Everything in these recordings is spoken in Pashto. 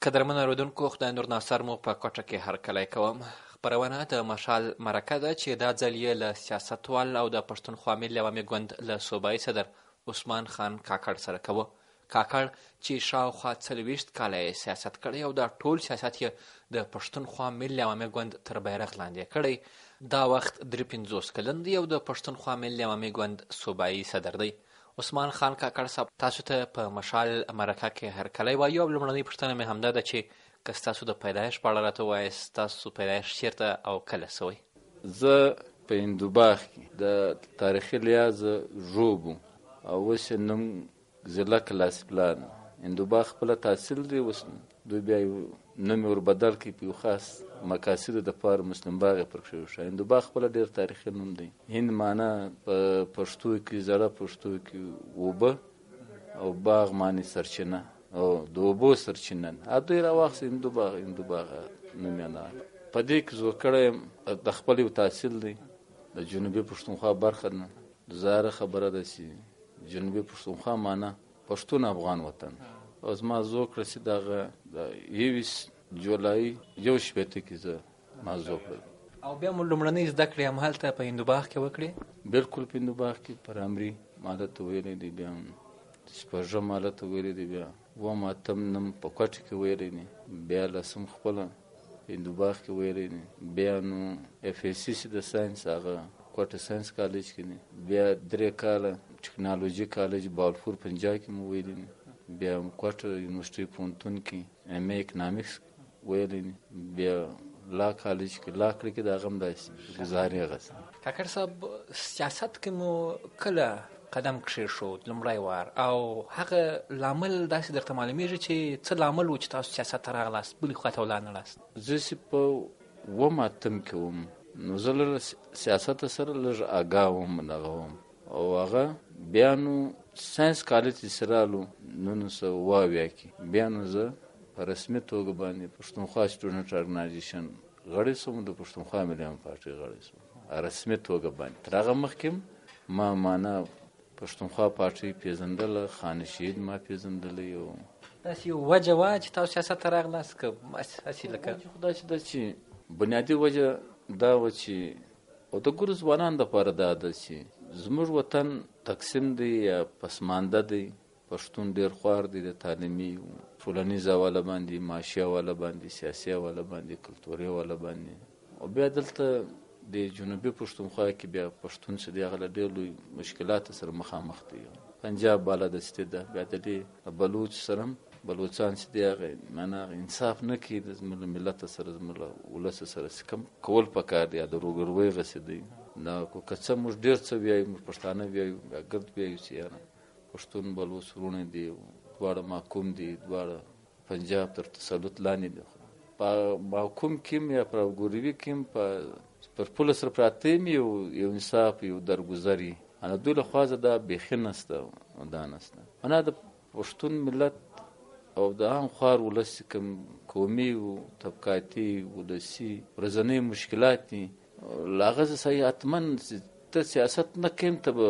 قدرمن اورېدونکو، خدای نور ناصر مو په کوټه کې هرکلی کوم. خپرونه د مشال مرکه ده چې دا ځل یې له سیاستوال او د پښتونخوا ملي عوامي ګوند له صوبایي صدر عثمان خان کاکړ سره کوو. کاکړ چې شاوخوا 40 کاله یې سیاست کړی او دا ټول سیاست یې د پښتونخوا ملي عوامي ګوند تر بیرغ لاندې کړی. دا وخت 53 کلن دی او د پښتونخوا ملي عوامي ګوند صوبایي صدر دی. عثمان خان کاکړ صاحب، تاسو ته په مشال مرکه کې هرکلی وایو. او لومړنۍ پوښتنه مې همدا ده چې که ستاسو د پیدایش په اړه راته ووایاست، ستاسو پیدایش چېرته او کله سوی؟ زه په هندوباغ کې د تاریخي لحاظ ژوب وم او اوس یې نوم ضلع کلاس پلان هندوباغ خپله تحصیل دی. اوس دوی بیا نوم یې وربدل کړي په یو خاص مقاصدو دپاره مسلم باغ یې پرکښې وښه. هندوباغ خپله ډېر تاریخي نوم دی. هند معنا په پښتو کې، زړه پښتو کې اوبه، او باغ معنی سرچینه او د اوبو سرچینه. دوی راواخیست هندوباغ نوم یې نه. په دې کې زه کړی یم د خپل یو تحصیل دی د جنوبي پښتونخوا برخه نه. ظاهره خبره ده چې جنوبي پښتونخوا معنا پښتون افغان وطن. او زما زوړ کړه چې دغه د 21 جولای 18 کې زه ما زوړ کړل. او بیا مو لومړنۍ زده کړې همهلته په هندوباغ کې وکړې؟ بلکل په هندوباغ کې پرایمري ما هلته ویلی دی، بیا شپږم هلته ویلی دی، بیا اووم اتم نم په کوټه کې ویلی دی، بیا لسم خپله هندوباغ کې ویلی دی، بیا نو اف ای سی د ساینس هغه کوټه ساینس کالج کې دی، بیا 3 کاله ټکنالوژي کالج بهاولپور پنجاب کې مو ویلی دی، بیا کوټه یونیورسټي پوهنتون کې ام ای اکنامکس ویلی دی، بیا لا کالج کې لا کړی کې د هغه هم داسې ګزارې هغسې. کاکړ صاحب، سیاست کې مو کله قدم کښېښود لومړی وار، او هغه لامل داسې درته معلومیږي چې څه لامل و چې تاسو سیاست ته راغلاست، بلې خوا ته ولاړ نه لاست؟ زه چې په اووم اتم کې وم نو زه له سیاست سره لږ آګاه وم دغه وم، او هغه بیا نو ساینس کالج چې سرالو 1920 کې بیا نو زه په رسمي توګه باندې پښتونخوا سټوډنټ ارګنایزیشن غړی سوم، د پښتونخوا ملي عوامي پارټۍ غړی سوم رسمي توګه باندې. تر هغه مخکې ما معنا پښتونخوا پارټۍ پیژندله، خان شهید ما پیژندلی. او داسې یو وجه وه چې تاسو سیاست ته راغلاست که هسې لکه خدای چې ده چې بنیادي وجه دا وه چې او د ګورو ځوانانو دپاره دا ده چې زموږ وطن تقسیم دی یا پسمانده دی. پښتون ډېر خوار دی د تعلیمي ټولنیز حواله باندې، معاشي حواله باندې، سیاسي حواله باندې، کلتوري حواله باندې. او بیا دلته د جنوبي پښتونخوا کې بیا پښتون چې دی هغه له ډېر لوی مشکلاتو سره مخامخ دی. پنجاب بالا دستي ده، بیا د دې بلوچ سره هم بلوچان چې دی هغه معنا انصاف نه کوي د زموږ ملت سره، زموږ ولس سره چې کوم کول پکار دی د روګروۍ غسې دی. دا که څه موږ ډېر څه ویایو، موږ پښتانه ویایو، بیا ګرد ویایو چې یاره پښتون بلوچ وروڼه دي، دواړه محکوم دي، دواړه پنجاب تر تسلط لاندې دي. په محکوم کې یا په ګوروي کې پر پوله سره پراته یو انصاف، یو درګذري دوی له خوا دا بیخي نسته، دا نسته. معنا د پښتون ملت او د عام خوار ولس کوم قومي او طبقاتي ولسي ورځنۍ مشکلات دي، له هغه څخه حتما ته سیاست نه کوم ته به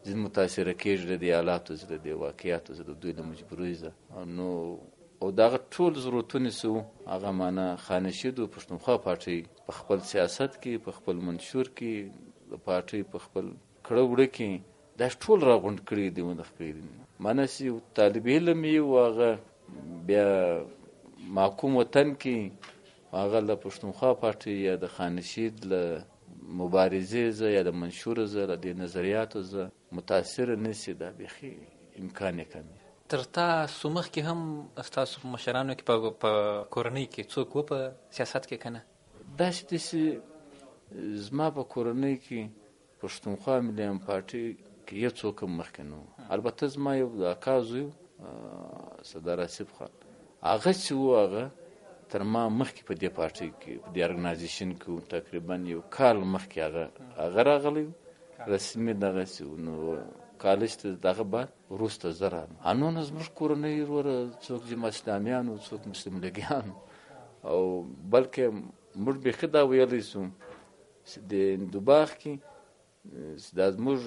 ځین متاثره کېږي د حالاتو زه د واقعیاتو زه د دوی له مجبورۍ زه نو او دغه ټول ضرورتونه سو هغه معنا خانشید او پښتونخوا پارټۍ په خپل سیاست کې، په خپل منشور کې، د پارټۍ په خپل کړه وړه کې دا ټول راغونډ کړي دي. مدخ کړي دي معنا چې طالب علم یې هغه بیا محکوم وطن کې هغه له پښتونخوا پارټۍ یا د خانشید له مبارزې زه یا د منشور زه له دې نظریاتو زه متاثره نشي، دا بیخي امکان یې کم. تر تاسو مخکې هم ستاسو په مشرانو کې په کورنۍ کې څوک و په سیاست کې که نه؟ داسې دي چې زما په کورنۍ کې پښتونخوا ملي عوامي پارټۍ کې یو څوک هم مخکې نه و. البته زما یو د اکا زوی سردار آصف خان، هغه چې و هغه تر ما مخکې په دې پارټۍ کې په دې ارګنایزیشن کې تقریبا یو کال مخکې هغه راغلی رسمي دغسې نو کالج ته دغه بعد وروسته زه راغلم. نو زموږ کورنۍ وروره څوک جماعت اسلامي و، څوک مسلم لیګیان، او بلکې موږ بیخي دا ویلی سو چې د هندوباغ کې دا زموږ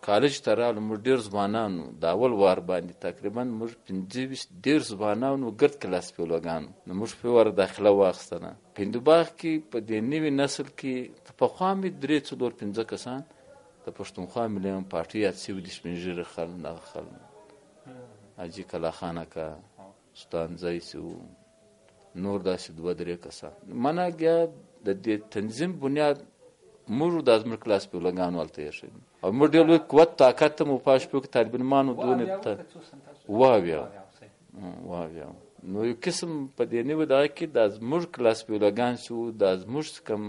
کالج ته راغلو موږ ډېر ځوانانو د اول وار باندې تقریبا موږ 15-20 ځوانانو ګرد کلاس پیولوګانو نو موږ په وار داخله واخیستله. په هندوباغ کې په دې نوي نسل کې پخوا مې 3-4-5 کسان د پښتونخوا ملي پارټي یاد شوي دي، سپین ږیري خل دغه خل حاجي کلا خان اکا ستانځی سو نور داسې 2-3 کسان منه بیا د دې تنظیم بنیاد موږ د زموږ کلاس پیولوګانو هلته ایښی او موږ ډېر لوی قوت طاقت ته مو په شپو کې طالب علمانو دونې ته واویاو نو یو قسم په دې نوي دغه کې د زموږ کلاس پیولوګان شو، د زموږ کوم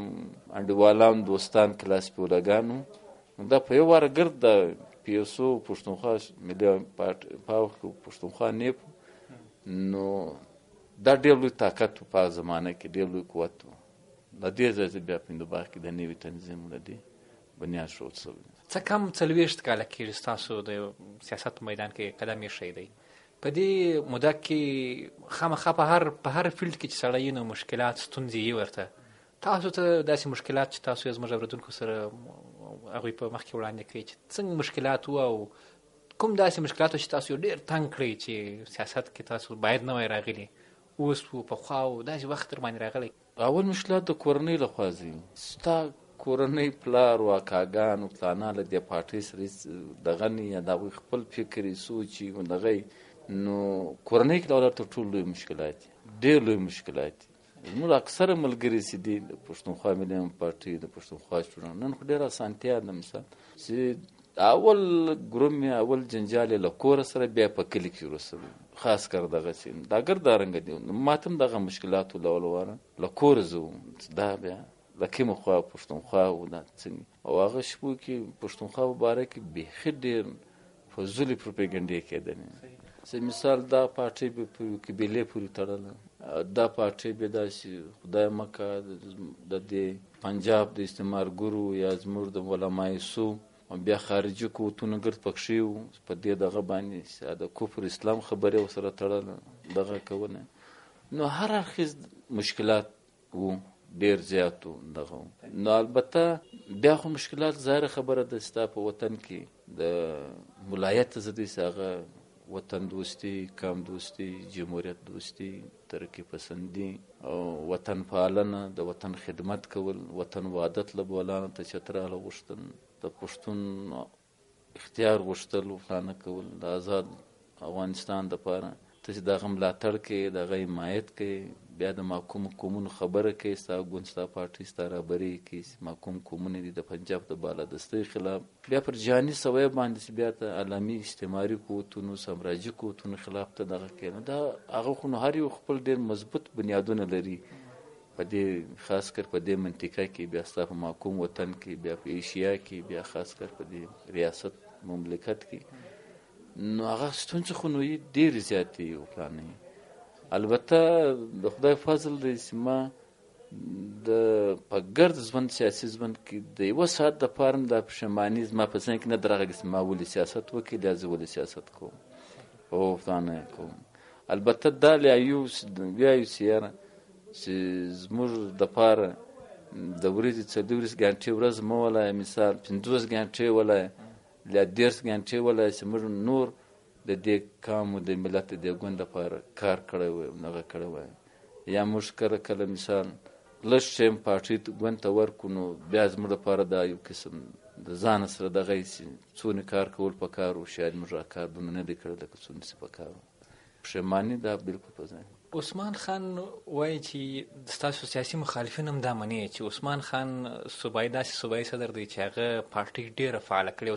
انډیوالان دوستان کلاس پیولوګانو دا په یو واره ګرد د PSO پښتونخوا ملي پارټي پښتونخوا نیپ نو دا ډېر لوی طاقت په هغه زمانه کې ډېر لوی قوت و. د دې ځای بیا په هندوباغ کې د نوي تنظیم د دې بنیاد ښود شوی. څه کم 40 کاله کېږي ستاسو د سیاست میدان کې قدم ایښی دی. په دې موده کې خامخا په هر فیلډ کې چې سړی نو مشکلات ستونزې یې ورته تاسو ته داسې مشکلات چې تاسو یې زموږ اورېدونکو سره هغوی په مخ کې وړاندې کړئ چې څنګه مشکلات وو او کوم داسې مشکلات چې تاسو ډېر تنګ کړئ چې سیاست کې تاسو باید نه وای راغلي اوس پخوا و داسې وخت در باندې راغلی. اول مشکلات د کورنۍ لخوا ځي. ستا کورنۍ پلار و اکاګانو پلانه له دې پارټۍ سره دغه نه یا د هغوی خپل فکر یې سوچ دغه نو کورنۍ کې د اولاد تر ټولو لوی مشکلات دي، ډېر لوی مشکلات دي. زموږ اکثره ملګري چې دي د پښتونخوا ملي پارټۍ د پښتونخوا سټوډنټ نن خو ډېره اسانتیا ده مثال چې اول ګروم یا اول جنجال له کور سره بیا په کلي کې ورسوي خاص کر دغه سین دا ګردارنګ دي ماتم دغه مشکلات ولواره له کور زو دا بیا لکه مخوا پښتونخوا و دا څنګه او هغه شپو کې پښتونخوا مبارک بیخي ډېر فضولي پروپاګاندا کېدل. چې مثال دا پارټۍ به په قبیلې پورې تړله، دا پارټۍ به داسې خدای مکه د دې پنجاب د استعمارګرو یا زموږ د علمای سو بیا خارجي قوتونه ګرد پکښې وو په دې دغه باندې د کفر اسلام خبرې ورسره تړله دغه کوله نو هر اړخیز مشکلات وو ډېر زیات وو دغه نو البته بیا خو مشکلات ظاهره خبره ده ستا په وطن کې د ولایت زدی هغه وطن دوستی، قوم دوستی، جمهوریت دوستی، ترقی پسندی او وطن پالنه د وطن خدمت کول، وطن وحدت له بولانه ته چتراله غوښتل، د پښتون اختیار غوښتل فلانه کول د آزاد افغانستان دپاره ته چې دغه ملاتړ کوې دغه حمایت کوې بیا د محکوم قومونو خبره کوي ستا ګوند ستا پارټۍ ستا رهبري کوي محکوم قومونه دي د پنجاب د بالادستۍ خلاف بیا پر جهاني سویه باندې بیا ته عالمي استعماري قوتونو سامراجي قوتونو خلاف ته دغه کوي نو دا هغه خو نو هر یو خپل ډېر مضبوط بنیادونه لري په دې خاص کر په دې منطقه کې بیا ستا په محکوم وطن کې بیا په ایشیا کې بیا خاص کر په دې ریاست مملکت کې نو هغه ستونزې خو نو یې ډېرې زیاتې یو پلانې البته د خدای فضل دی چې ما د په ګرد ژوند سیاسي ژوند کې د یوه ساعت دپاره دا پښیماني زما په ذهن کې نه درغلې چې ما ولې سیاست وکړي دا زه ولې سیاست کوم او فلانه کوم البته دا وایو چې یاره چې زموږ دپاره د ورځې 24 ګنټې ورځ مه ولایه مثال 50 ګنټې ولایه یا 10 ګنټې ولایه چې موږ نور د دې قوم د ملت د ګوند لپاره کار کړی وای نغه کړی وای یا موږ کله مثال لږ شی پارټۍ ګوند ته ورکړو نو بیا زموږ لپاره دا یو قسم د ځان سره دغه څونه کار کول پکار و شاید موږ کار دونه نه دی کړی لکه څونه چې پکار و پښیماني دا بالکل په ځای. عثمان خان وایي چې ستاسو سیاسي مخالفین هم دا مني چې عثمان خان صوبایي داسې صوبایي صدر دی چې هغه پارټۍ ډېره فعاله کړې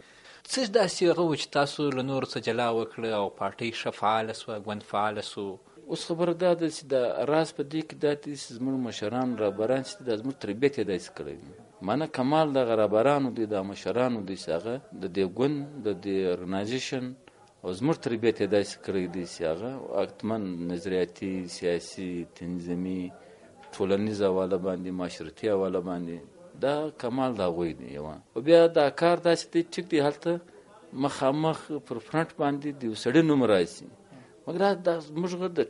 څه داسې هغه و چې تاسو له نورو څه جلا وکړه او پارټۍ ښه فعاله سوه ګوند فعاله سو. اوس خبره دا ده چې د راز په دې کې دا دی چې زموږ مشران رهبران چې دا زموږ تربیت یې داسې کړی دی معنه کمال دغه رهبرانو دی د مشرانو دی چې هغه د دې ګوند د دې ارګنایزیشن او زموږ تربیت یې داسې کړی دی چې هغه حتمن نظریاتي سیاسي تنظیمي ټولنیز حواله باندې معاشرتي حواله باندې دا کمال د هغوی دی یوه او بیا دا کار داسې دی ټیک دی هلته مخامخ پر فرنټ باندې د یو سړي نوم راشي مګر دا زموږ د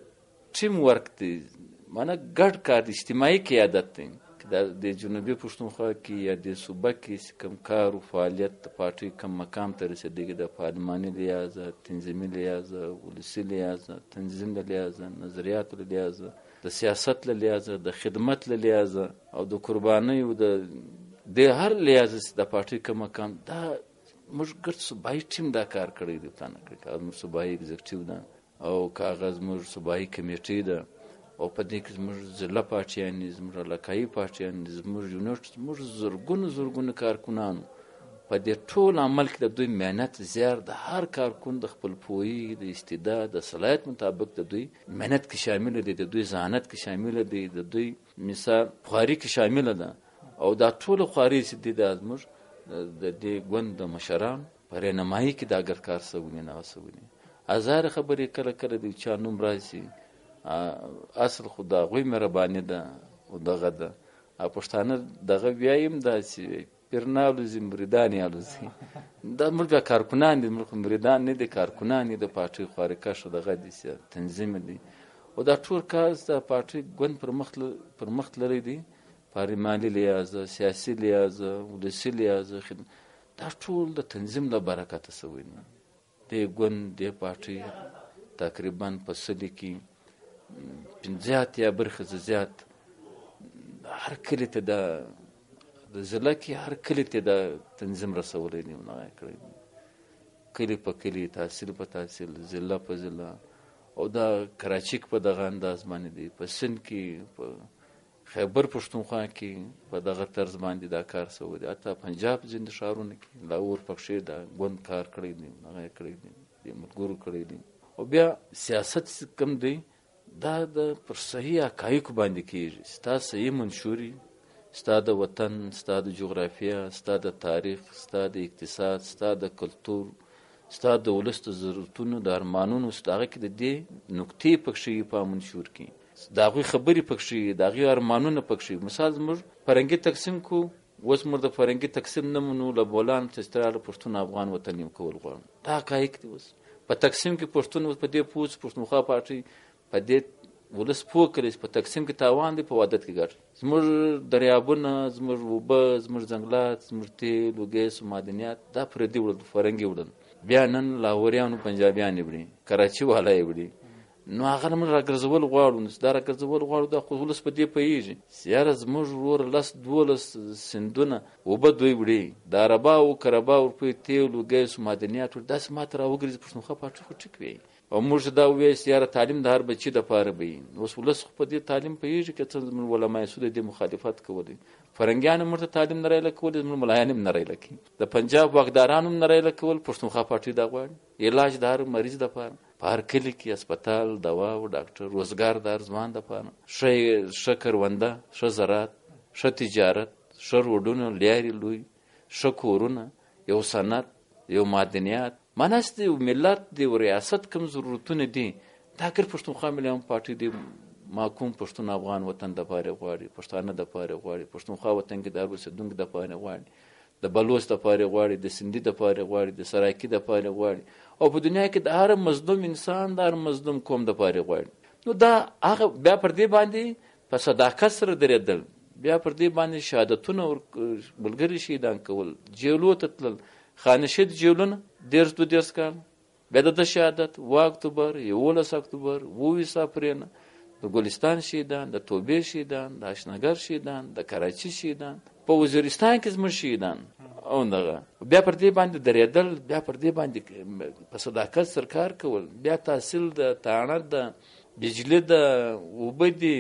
ټیم ورک دی معنه ګډ کار دی اجتماعي قیادت دی د جنوبي پښتونخوا کې یا د صوبه کې کوم کار او فعالیت د پارټۍ کوم مقام ته رسېدلي د پارلماني لحاظه، تنظیمي لحاظه، ولسي لحاظه، تنظیم له لحاظه، نظریاتو له لحاظه، د سیاست له لحاظه، د خدمت له لحاظه او د قربانیو د هر لحاظه د پارټۍ کوم مقام دا موږ ګرد صوبایي ټیم دا کار کړی دی. پلان کړی کار موږ صوبایي اگزیکټیو ده او کاغذ موږ صوبایي کمیټې ده او په دې کې زموږ ضلع پارټیان دي، زموږ علاقایي پارټیان دي، زموږ یونټ، زموږ زرګونه کارکنانو په دې ټول عمل کې د دوی مهنت زیار د هر کارکون د خپل پوهې د استعداد د صلاحیت مطابق د دوی مهنت کې شامل دي، د دوی ذهانت کې شامل دي، د دوی مثال خواري کې شامل ده او دا ټول خواري چې دي د زموږ د دې ګوند د مشران په رهنمایي کې دا ګر کار سوي نه وسوي. هزار خبرې کله کله د چا نوم راشي اصل خو د هغوی مهرباني ده او دغه ده پښتانه دغه بیایم دا چې پیر نه الوزي مریدان یې الوزي. دا موږ بیا کارکنان دي، موږ مریدان نه دي، کارکنان دي د پارټۍ خوارکښ دغه دي تنظیم دي او دا ټول کار د پارټۍ ګوند پر مخ تللی دی، پارلماني لحاظه، سیاسي لحاظه، ولسي لحاظه، دا ټول د تنظیم له برکته سوی دی. د ګوند د پارټۍ تقریبا په سلي کې 50 یا برخه زیات هر کلی ته د ضلع کې هر کلی ته د تنظیم رسولی دی، نه کړی دی، کلی په کلی، تحصیل په تحصیل، ضلع په ضلع او دا کراچي په دغه انداز باندې دی، په سند کې، په خیبر پښتونخوا کې په دغه طرز باندې دا کار سوی دی، حتی پنجاب ځینې ښارونو کې لاهور پکښې دا ګوند کار کړی دی، هغه کړی دی، د ملګرو کړی دی. او بیا سیاست کم دی دا د پر صحیح حقایقو باندې کېږي، ستا صحیح منشوري، ستا د وطن، ستا د جغرافیه، ستا د تاریخ، ستا د اقتصاد، ستا د کلتور، ستا د ولس د ضرورتونو د ارمانونو، هغه کې د دې نکتې پکښې په منشور کې د هغوی خبرې پکښې، د هغوی ارمانونه پکښې. مثال زموږ فرهنګي تقسیم کو، اوس موږ د فرهنګي تقسیم نه منو، له بولان چستراله پښتون افغان وطن یو کول غواړو، دا حقایق دي. اوس په تقسیم کې پښتون په دې پوه پښتونخوا پارټۍ په دې ولس پوه کړي په تقسیم کې تاوان دی، په وحدت کې ګټ. زموږ دریابونه، زموږ اوبه، زموږ ځنګلات، زموږ تیل و ګیس و معدنیات دا پردي وړل، فرهنګي وړل. بیا نن لاهوریانو پنجابیان یې وړي، کراچي والا یې وړي، نو هغه موږ راګرځول غواړو. نو دا راګرځول غواړو، دا خو ولس په دې پوهېږي. یاره زموږ ورور 10-12 سیندونه اوبه دوی وړي، د عربا او کربا ورپوی تیل و ګیس و معدنیات وړي، داسې ماته راوګرځي پښتونخوا پارټۍ خو ټیک وي. او موږ دا وویل یاره تعلیم د هر بچي دپاره به وي. اوس ولس خو په دې تعلیم پوهېږي که څه زموږ علمای سود دې مخالفت کولی، فرنګیان موږ ته تعلیم نه رایله کول، زموږ ملایان هم نه رایله کوي، د پنجاب واکداران هم نه رایله کول. پښتونخوا پارټۍ دا غواړي علاج د هر مریض دپاره په هر کلي کې هسپتال، دوا او ډاکټر، روزګار د هر ځوان دپاره، ښه کرونده، ښه زراعت، ښه تجارت، ښه روډونه، لارې لوی، ښه کورونه، یو صنعت، یو معدنیات، ماناست د ملت د ریاست کوم ضرورتونه دي دا ګر پښتونخوا ملي پارټۍ د محکوم پښتون افغان وطن دپاره غواړي، پښتانه دپاره غواړي، پښتونخوا وطن کې د هر اوسېدونکي دپاره غواړي، د بلوچ دپاره غواړي، د سندي دپاره غواړي، د سرایکي دپاره غواړي، او په دنیا کې د هر مظلوم انسان، د هر مظلوم قوم دپاره غواړي. نو دا هغه بیا پر دې باندې په صداقت سره درېدل، بیا پر دې باندې شهادتونه ملګري شهیدان کول، جیلو ته تلل، خانشید جیلونه 13 کال، بیا د شهادت 1 اکتوبر، 11 اکتوبر، 22 اپریل، د ګلستان شهیدان، د توبې شهیدان، د اشنګر شهیدان، د کراچي شهیدان، په وزیرستان کې زموږ شهیدان، او دغه بیا پر دې باندې درېدل، بیا پر دې باندې په صداقت سره کار کول، بیا تحصیل د تاڼه د بجلی د اوبه دي،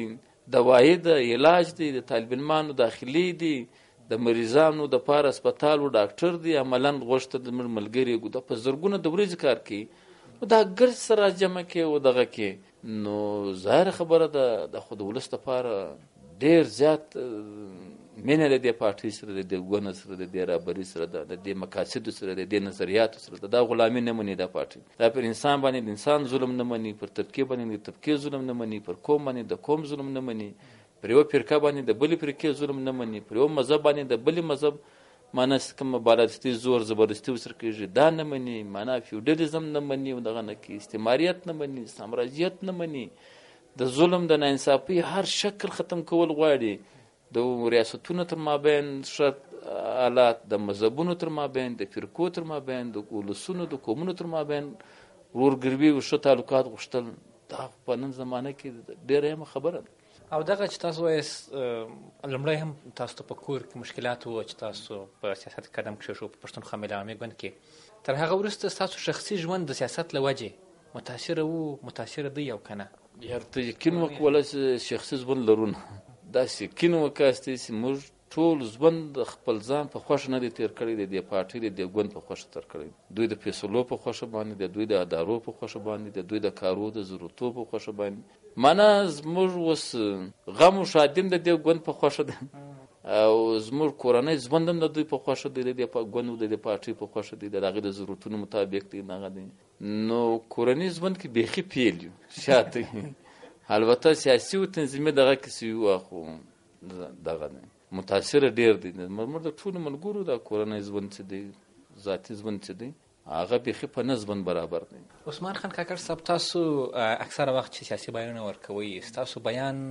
دوایي د علاج دی، د طالب علمانو داخلي دي، د مریضانو د پاره هسپتال او ډاکټر دی، عملاً غوښته د ملګري د په زرګونه د ورځې کار کوي، دا ګرد سره جمع کې او دغه کې. نو ظاهر خبره ده د خود ولس لپاره ډیر زیات مینه د دې پارټۍ سره، د دې ګوند سره، د دې رهبري سره، د دې مقاصدو سره، د دې نظریاتو سره، دا غلامي نه مني دا پارټۍ، دا پر انسان باندې د انسان ظلم نه مني، پر طبقې باندې د طبقې ظلم نه مني، پر قوم باندې د قوم ظلم نه مني، پر یو فرقه باندې د بلې فرقې ظلم نه مني، پر یو مذهب باندې د بلې مذهب معنا کوم بالادستي زور زبردستي ورسره کېږي دا نه مني، معنا فیوډالیزم نه مني، دغه نه کوي، استعماریت نه مني، سامراجیت نه مني، د ظلم د ناانصافۍ هر شکل ختم کول غواړي. د ریاستونو تر مابین ښه حالات، د مذهبونو تر مابین، د فرقو تر مابین، د ولسونو د قومونو تر مابین ورورګروي او ښه تعلقات غوښتل، دا په نن زمانه کې ډېره اهمه خبره ده. او دغه چې تاسو وایاست لومړی هم تاسو ته په کور کې مشکلات وو چې تاسو په سیاست کې قدم کېښود په پښتونخوا ملي عوامي ګوند کې، تر هغه وروسته ستاسو شخصي ژوند د سیاست له وجې متاثره وو، متاثره دی او که نه؟ یار ته یقین وکړه چې شخصي ژوند لرو نه، داسې یقین وکړه چې موږ ټول ژوند د خپل ځان په خوښه نه دی تېر کړی، د دې پارټۍ د دې ګوند په خوښه تېر کړی. دوی د فیصلو په خوښه باندې، د دوی د ادارو په خوښه باندې، د دوی د کارو د ضرورتو په خوښه باندې. معنا زموږ اوس غم او ښادي هم د دې ګوند په خوښه ده، او زموږ کورنۍ ژوند هم د دوی په خوښه دی، د دې ګوند او د دې پارټۍ په خوښه دی، د هغې د ضرورتونو مطابق دی هغه دی. نو کورنۍ ژوند کې بیخي فیل یو، شاته البته سیاسي او تنظیمي دغه کیسې یو، خو دغه دی متاثره ډېر دی. موږ د ټولو ملګرو د کورنۍ ژوند چې دی، ذاتي ژوند چې دی، هغه بیخي په نه ژوند برابر دی. عثمان خان کاکړ صاحب، تاسو اکثره وخت چې سیاسي بیانونه ورکوئ، ستاسو بیان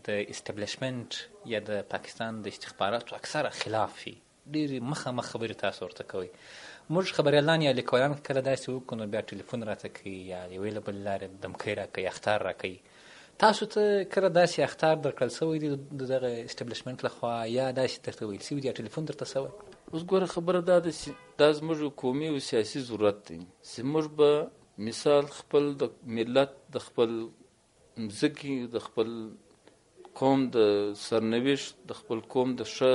د اسټبلیشمنټ یا د پاکستان د استخباراتو اکثره خلاف وي، ډېرې مخامخ خبرې تاسو ورته کوئ. موږ خبریالان یا لیکوالان کله داسې وکړو نو بیا ټلیفون راته کوي یا یوې له بلې لارې دمکۍ راکوي، اخطار راکوي. تاسو ته کله داسې اخطار درکړل شوی دی د دغه اسټبلیشمنټ لخوا، یا داسې درته ویل شوي دي یا ټلیفون درته شوی؟ اوس ګوره خبره دا ده چې دا زموږ قومي او سیاسي ضرورت دی چې موږ به مثال خپل د ملت، د خپل مځکې، د خپل قوم د سرنوشت، د خپل قوم د ښه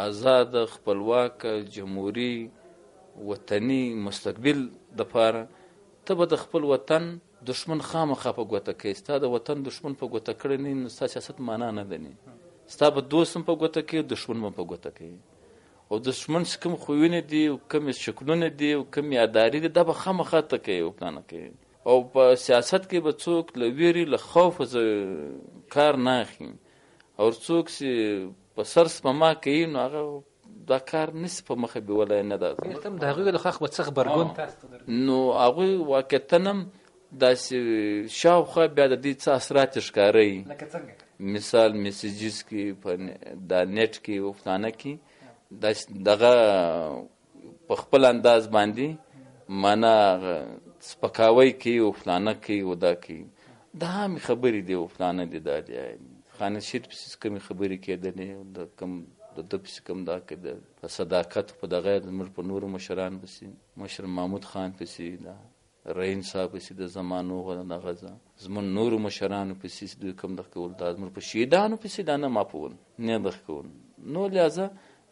آزاد خپلواک جمهوري وطني مستقبل دپاره ته به د خپل وطن دشمن خامخا په ګوته کوي. ستا د وطن دشمن په ګوته کړی نه نو ستا سیاست معنا نه لري. ستا به دوست هم په ګوته کوي، دشمن هم په ګوته کوي. او دشمن چې کوم خویونه دي او کوم شکلونه دي او کوم یاداري دي، دا به خامخا ته کوي او پلانه کوي. او په سیاست کې به څوک له ویرې له خوفه کار نه اخلي، او څوک چې په سر سپما کوي نو هغه دا کار نشي په مخه بیولی نه ده. د هغوی له خوا به څه غبرګون تاسو ته نو هغوی واقعتاً هم داسې شاوخوا بیا د دې څه اثرات ښکاروي، لکه څنګه؟ مثال میسیجز کې، په دا نیټ کې او فلانه کې داسې دغه په خپل انداز باندې معنا سپکاوی کوي او فلانه کوي او دا کوي. دا هم خبرې دي او فلانه دي، دا دی خانشیر پسې کومې خبرې کېدلې، د کوم د ده پسې کوم دا کېده په صداقت په دغه زموږ په نورو مشران پسې، مشر محمود خان پسې، دا رحیم صاحب پسې د زمانو دغه زموږ نورو مشرانو پسې دوی کوم دغه کول، دا زموږ په شهیدانو پسې دا نه ماپول نه دغه کول. نو لہذا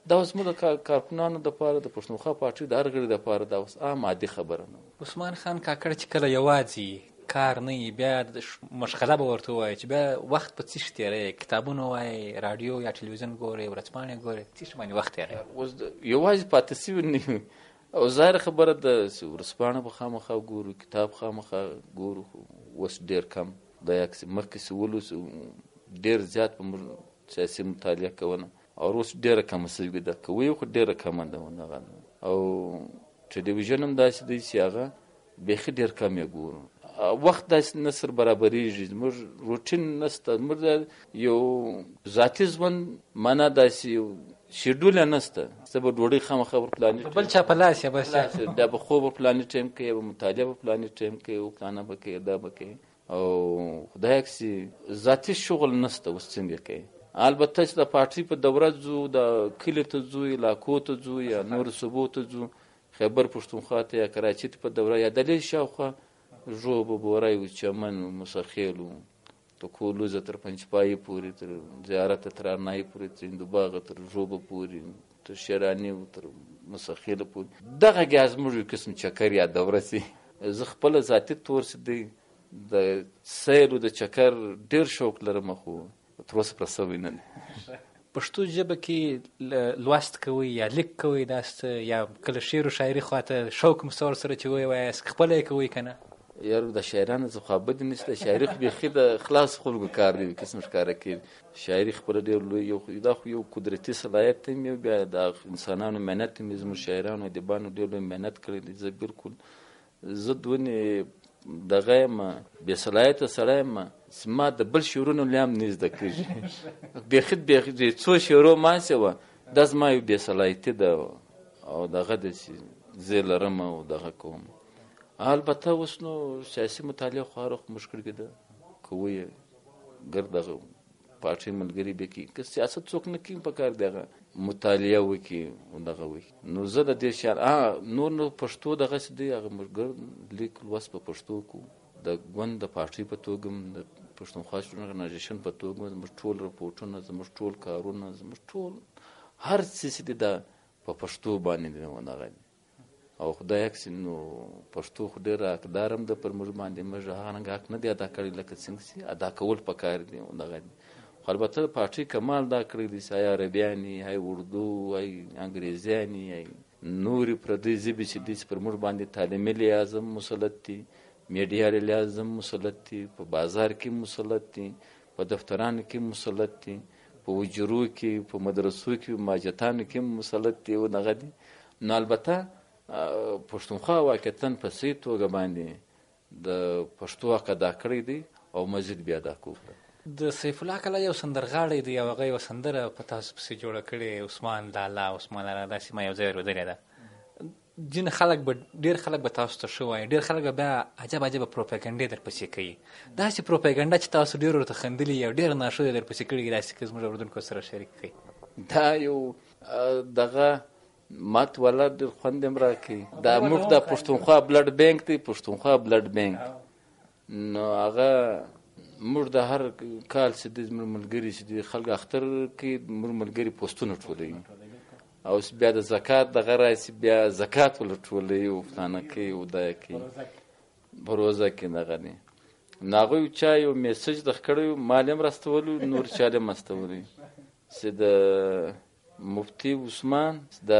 دا اوس زموږ د کارکنانو دپاره، د پښتونخوا پارټۍ د هر غړي دپاره دا اوس عام عادي خبره نه. عثمان خان کاکړ چې کله یوازې کار نه وي، بیا مشغله به ورته ووایي چې بیا وخت په څه شي تېروئ؟ کتابونه وایي، راډیو یا ټلویزیون ګورئ، ورځپاڼې ګورئ، څه شي باندې وخت تېروئ؟ اوس یوازې پاتې شوي نه او ظاهره خبره ده چې ورځپاڼه به خامخا ګورو، کتاب خامخا ګورو، اوس ډېر کم. دا مخکې چې ولوسو ډېر زیات به موږ سیاسي مطالعه کوله، او اوس ډېره کمه شوې ده، کوي خو ډېره کمه ده. او ټلویزیون هم داسې دی چې هغه بیخي ډېر کم یې ګورو. وخت داسې نه سر برابرېږي، زموږ روټین نشته، زموږ یو ذاتي ژوند معنا داسې یو شیډول یې نشته. زه به ډوډۍ خامخا پر پلاني بل چا په لاس یې بس دا به خوب پر پلاني ټایم کوي، به مطالعه په پلاني ټایم کوي، او پلانه به کوي، دا به کوي. او خدای کسي ذاتي شغل نشته. اوس څنګه کوي؟ البته چې د پارټۍ په دوره ځو، د کلي ته ځو، علاقو ته ځو، یا نورو صوبو ته ځو، خیبر پښتونخوا ته یا کراچۍ ته په دوره، یا د لیز شاوخوا ژوب و بوری و چمن و مسخیل و د کولوزه تر پنجپایي پورې، تر زیارته تر ارنایي پورې، تر هندوباغه تر ژوبه پورې، تر شیراني و تر مسخیله پورې، دغه ګیا زموږ یو قسم چکر یا دوره سي. زه خپله ذاتي طور چې دی د سیل و د چکر ډېر شوق لرم، خو تر اوسه پوره سوی نه دی. پښتو ژبه کې لوست کوئ یا لیک کوئ داسې، یا کله شعر و شاعري خواته شوق مو سره چې ووایاست، خپله یې کوئ که نه؟ یارو د شاعرانو څه خوا بدې نشته. شاعري خو بیخي د خلاص خلکو کار دی، قسم ښکاره کوي. شاعري خپله ډېر لوی، دا خو یو قدرتي صلاحیت هم یو، بیا د انسانانو محنت هم زموږ شاعرانو ادیبانو ډېر لوی محنت کړی دی. زه بالکل ضد ونې دغه یم بې صلاحیته سړی یم چې ما د بل شعرونو لا هم نه زده کېږي بیخي څو شعرو ماسې وه دا زما یو بې صلاحیتي ده او دغه ده چې زه لرم او دغه کوم. البته اوس نو سیاسي مطالعه خو هر وخت موږ کړې ده که ویې ګرد دغه پارټۍ ملګري به کړي که سیاست څوک نه کوي پکار دی هغه مطالعه وکړي او دغه وکړي. نو زه د دې شیان نور نو پښتو دغسې دی هغه موږ ګرد لیک لوست په پښتو کوو د ګوند د پارټۍ په توګه د پښتونخوا سټوډنټ ارګنایزیشن په توګه زموږ ټول رپورټونه زموږ ټول کارونه زموږ ټول هر څه چې دی دا په پښتو باندې دی دغه دی او خدای اکسي نو پښتو خو ډېر حقدار هم ده پر موږ باندې موږ هغه رنګه حق نه دی ادا کړی لکه څنګه چې ادا کول پکار دي دغه دی. خو البته پارټۍ کمال دا کړی دی چې ای عربیانې ای اردو ای انګریزیانې ای نورې پردۍ ژبې چې دي چې پر موږ باندې تعلیمي لحاظ هم مسلط دي میډیا له لحاظ هم مسلط دي په بازار کې مسلط دي په دفترانو کې مسلط دي په وجرو کې په مدرسو کې په ماجتانو کې مسلط دي او دغه دي. نو البته پښتونخوا واقعتاً په صحیح توګه باندې د پښتو حق ادا کړی دی او مزید بیا ادا کوو. د سیف الله کلا یو سندرغاړی دی او هغه یو سندره په تاسو پسې جوړه کړې عثمان لالا عثمان لالا داسې ما یو ځای ودرې ده ځینې خلک به ډېر خلک به تاسو ته ښه وایي ډېر خلک به بیا عجبه پروپاګنډې در پسې کوي داسې پروپاګنډه چې تاسو ډېر ورته خندلي او ډېر ناشونې در پسې کړي داسې که زموږ اردونکو سره شریک کړئ. دا یو دغه مات والا ډېر خوند هم راکوي دا موږ د پښتونخوا بلډ بینک دی پښتونخوا بلډ بینک نو هغه موږ د هر کال چې د زموږ ملګري چې د خلک اختر کې موږ ملګري پوسټونه ټولوي او بیا د زکات دغه راشي بیا زکات ول ټولوي او فلانه کوي او دا کوي په روزه کې دغه دی نو هغوی چا یو میسج د کړی مال هم راستولو نور چا هم استولی چې د مفتی عثمان د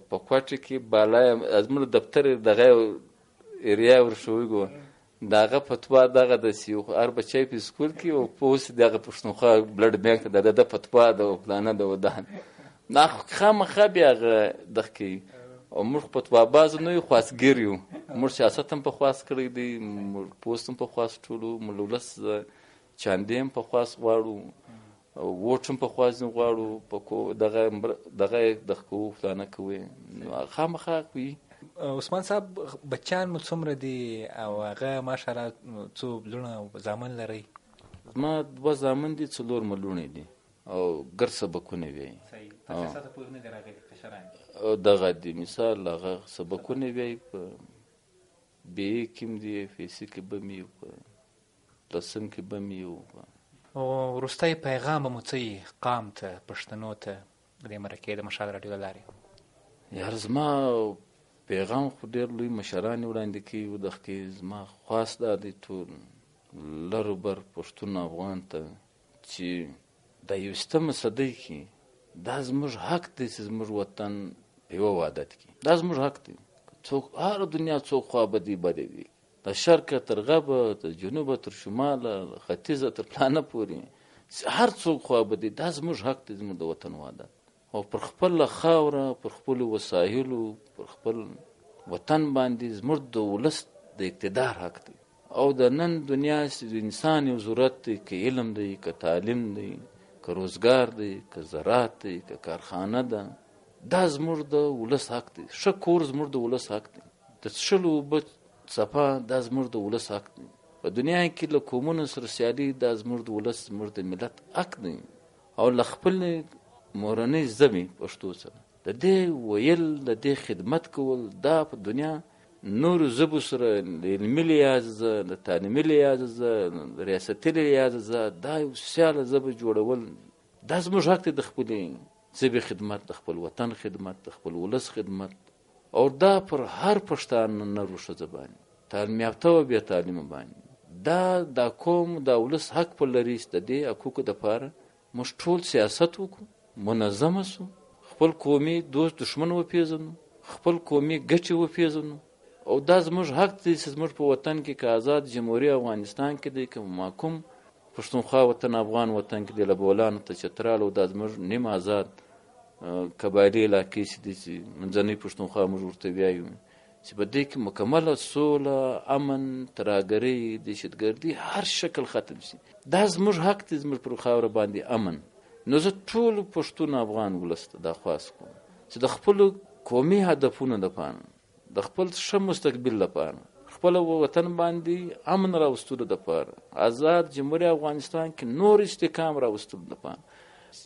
په کوټه کې بالا زموږ دفتر دغه ایریا ورشوي ګو دغه فتوا دغه د سیو هر بچی په سکول کې او پوس دغه پښتونخوا بلډ بینک د فتوا د پلان د ودان نه خامخا بیا دغه کې او موږ فتوا باز نه یو خاصګر یو موږ سیاست هم په خاص کړی دی موږ پوسټ هم په خاص ټولو مولس چاندیم په خاص غواړو ووټ هم په خاص غواړو په دغه د کو فلانه کوي خامخا کوي. عثمان صاحب بچیان مو څومره دي او هغه ماشاءالله څو لونه زامن لري؟ ما 2 زامن دي 4 ملونه دي او ګر سبقونه وي دغه دي مثال هغه سبقونه وي په بي کیم دي فیزیک کې به مي لسم کې به مي او وروستی پیغام مو څه قام ته پښتنو ته د مرکې د مشال راډیو له لارې؟ یار زما پیغام خو ډېر لوی مشران وړاندې کوي او دغه کې زما خواست دا دی ټول لر بر پښتون افغان ته چې د 21مه صدۍ کې دا زموږ حق دی چې زموږ وطن په یوه وحدت کې دا زموږ حق دی څوک هر دنیا څوک خوا بدي وي د شرقه تر غربه د جنوبه تر شماله ختیځه تر پلانه پورې هر څوک خوا بدي دا زموږ حق دی زموږ د وطن وحدت او پر خپل خاوره پر خپل وسایلو پر خپل وطن باندې زموږ د ولس د اقتدار حق دی او د نن دنیا انسان یو ضرورت دی که علم دی که تعلیم دی که روزګار دی که زراعت دی که کارخانه ده دا زموږ د ولس حق دی ښه کور زموږ د ولس حق دی د څښلو اوبه څپه دا زموږ د ولس حق دی په دنیا کې له قومونو سره سیالي دا زموږ د ولس زموږ د ملت حق دی او له خپل مورنۍ ژبې پښتو سره د دې ویل د دې خدمت کول دا په دنیا نورو ژبو سره د علمي لحاظ د تعلیمي لحاظ د ریاستي لحاظ دا یو سیاله ژبه جوړول دا زموږ حق دی د خپلې ژبې خدمت د خپل وطن خدمت د خپل ولس خدمت او دا پر هر پښتان نر و ښځه باندې تعلیم یافته او بې تعلیمه باندې دا قوم دا ولس حق پر لري چې د دې حقوقو دپاره موږ ټول سیاست وکړو منظمه سو خپل قومي دوست دشمن وپېژنو خپل قومي ګټې وپېژنو او دا زموږ حق دی چې زموږ په وطن کې که آزاد جمهوري افغانستان کې دی که محکوم پښتونخوا وطن افغان وطن کې دی له بولانو ته چترال او دا زموږ نیم آزاد قبایلي علاقې چې دي چې منځنۍ پښتونخوا موږ ورته وایو چې په دې کې مکمله سوله، امن، ترهګرۍ، دهشتګردي هر شکل ختم شي. دا زموږ حق دی، زموږ پر خاوره باندې امن. نو زه ټول پښتون افغان ولس ته دا خواست کوم چې د خپلو قومي هدفونو دپاره، د خپل ښه مستقبل لپاره، خپل وطن باندې امن راوستلو دپاره، آزاد جمهوریت افغانستان کې نور استحکام راوستلو دپاره.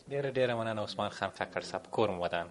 ډېره مننه عثمان خان کاکړ صاحب. کور مو ودان.